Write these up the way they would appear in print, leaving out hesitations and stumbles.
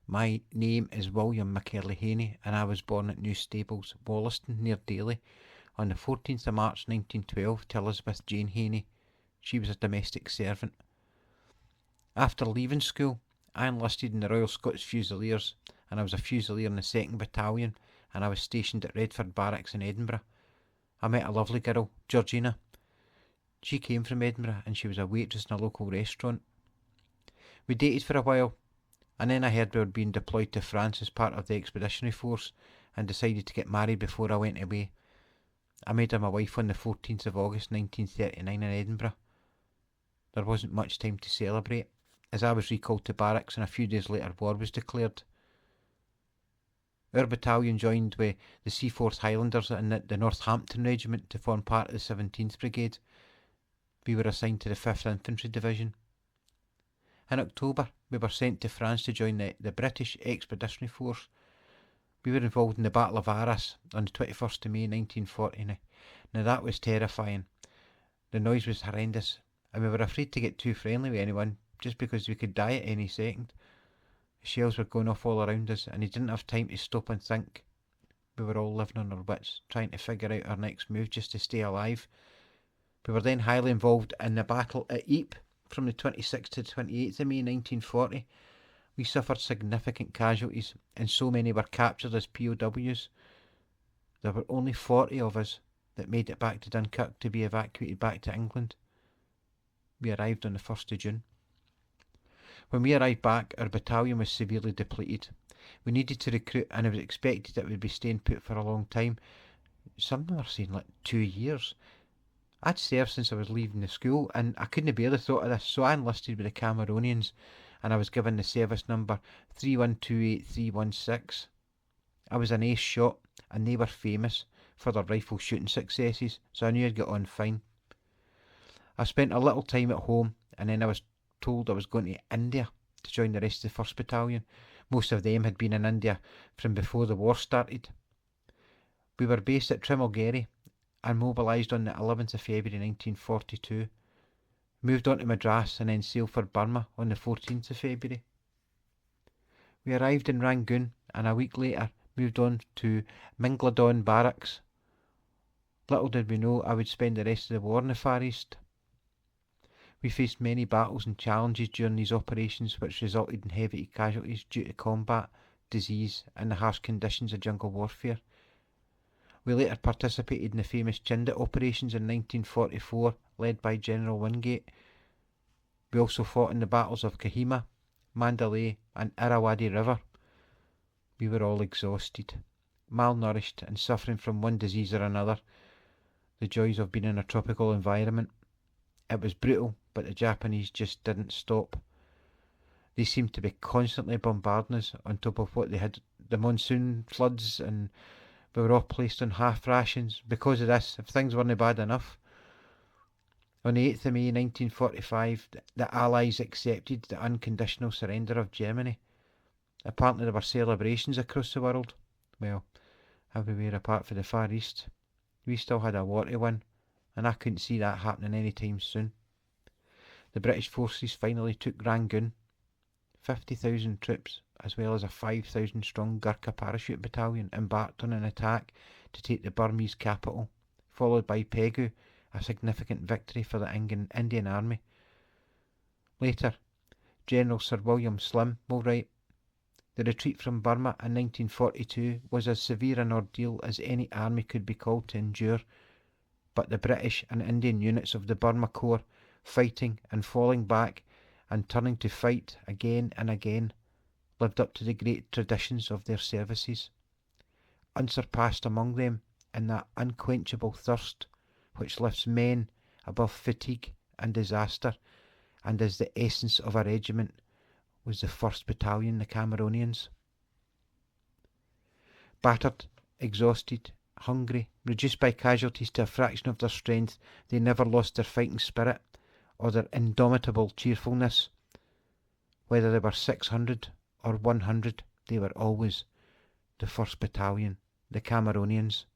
My name is William McKerley Hainey, and I was born at New Stables, Wollaston, near Dailly, on the 14th of March 1912 to Elizabeth Jane Hainey. She was a domestic servant. After leaving school, I enlisted in the Royal Scots Fusiliers, and I was a Fusilier in the 2nd Battalion, and I was stationed at Redford Barracks in Edinburgh. I met a lovely girl, Georgina. She came from Edinburgh, and she was a waitress in a local restaurant. We dated for a while, and then I heard we were being deployed to France as part of the expeditionary force, and decided to get married before I went away. I made her my wife on the 14th of August 1939 in Edinburgh. There wasn't much time to celebrate, as I was recalled to barracks and a few days later war was declared. Our battalion joined with the Seaforth Highlanders and the Northampton Regiment to form part of the 17th Brigade. We were assigned to the 5th Infantry Division. In October, we were sent to France to join the British Expeditionary Force. We were involved in the Battle of Arras on the 21st of May 1940. Now that was terrifying. The noise was horrendous, and we were afraid to get too friendly with anyone, just because we could die at any second. The shells were going off all around us, and he didn't have time to stop and think. We were all living on our wits, trying to figure out our next move just to stay alive. We were then highly involved in the battle at Ypres from the 26th to the 28th of May 1940. We suffered significant casualties, and so many were captured as POWs. There were only 40 of us that made it back to Dunkirk to be evacuated back to England. We arrived on the 1st of June. When we arrived back, our battalion was severely depleted. We needed to recruit, and it was expected that we'd be staying put for a long time. Some were saying like 2 years. I'd served since I was leaving the school, and I couldn't bear the thought of this, so I enlisted with the Cameronians, and I was given the service number 3128316. I was an ace shot, and they were famous for their rifle shooting successes, so I knew I'd get on fine. I spent a little time at home, and then I was told I was going to India to join the rest of the 1st Battalion. Most of them had been in India from before the war started. We were based at Trimulgary and mobilised on the 11th of February 1942. Moved on to Madras and then sailed for Burma on the 14th of February. We arrived in Rangoon, and a week later moved on to Mingladon Barracks. Little did we know I would spend the rest of the war in the Far East. We faced many battles and challenges during these operations, which resulted in heavy casualties due to combat, disease, and the harsh conditions of jungle warfare. We later participated in the famous Chindit operations in 1944, led by General Wingate. We also fought in the battles of Kohima, Mandalay, and Irrawaddy River. We were all exhausted, malnourished, and suffering from one disease or another. The joys of being in a tropical environment. It was brutal, but the Japanese just didn't stop. They seemed to be constantly bombarding us, on top of what they had, the monsoon floods, and we were all placed on half rations because of this, if things weren't bad enough. On the 8th of May 1945, the Allies accepted the unconditional surrender of Germany. Apparently there were celebrations across the world. Well, everywhere apart from the Far East. We still had a war to win, and I couldn't see that happening any time soon. The British forces finally took Rangoon. 50,000 troops, as well as a 5,000 strong Gurkha parachute battalion, embarked on an attack to take the Burmese capital, followed by Pegu, a significant victory for the Indian Army. Later, General Sir William Slim will write, "The retreat from Burma in 1942 was as severe an ordeal as any army could be called to endure, but the British and Indian units of the Burma Corps, fighting and falling back and turning to fight again and again, lived up to the great traditions of their services, unsurpassed among them in that unquenchable thirst which lifts men above fatigue and disaster, and is the essence of a regiment, was the 1st Battalion, the Cameronians." Battered, exhausted, hungry, reduced by casualties to a fraction of their strength, they never lost their fighting spirit or their indomitable cheerfulness. Whether they were 600 or 100, they were always the 1st Battalion, the Cameronians.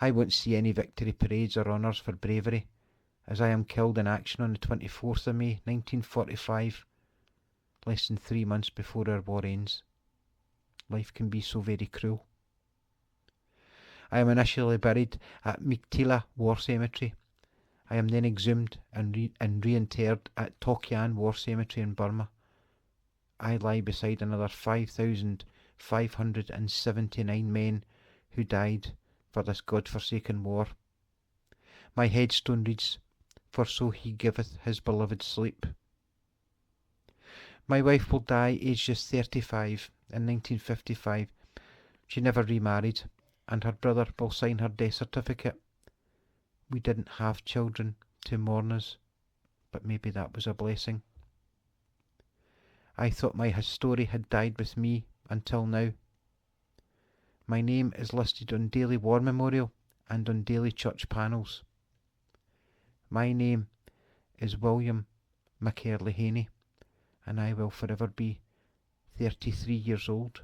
I won't see any victory parades or honours for bravery, as I am killed in action on the 24th of May 1945. less than 3 months before our war ends. Life can be so very cruel. I am initially buried at Miktila War Cemetery. I am then exhumed and reinterred at Tokian War Cemetery in Burma. I lie beside another 5,579 men who died for this God-forsaken war. My headstone reads, "For so he giveth his beloved sleep." My wife will die aged just 35 in 1955. She never remarried, and her brother will sign her death certificate. We didn't have children to mourn us, but maybe that was a blessing. I thought my story had died with me until now. My name is listed on Dailly War Memorial and on Dailly church panels. My name is William McKerley Hainey, and I will forever be 33 years old.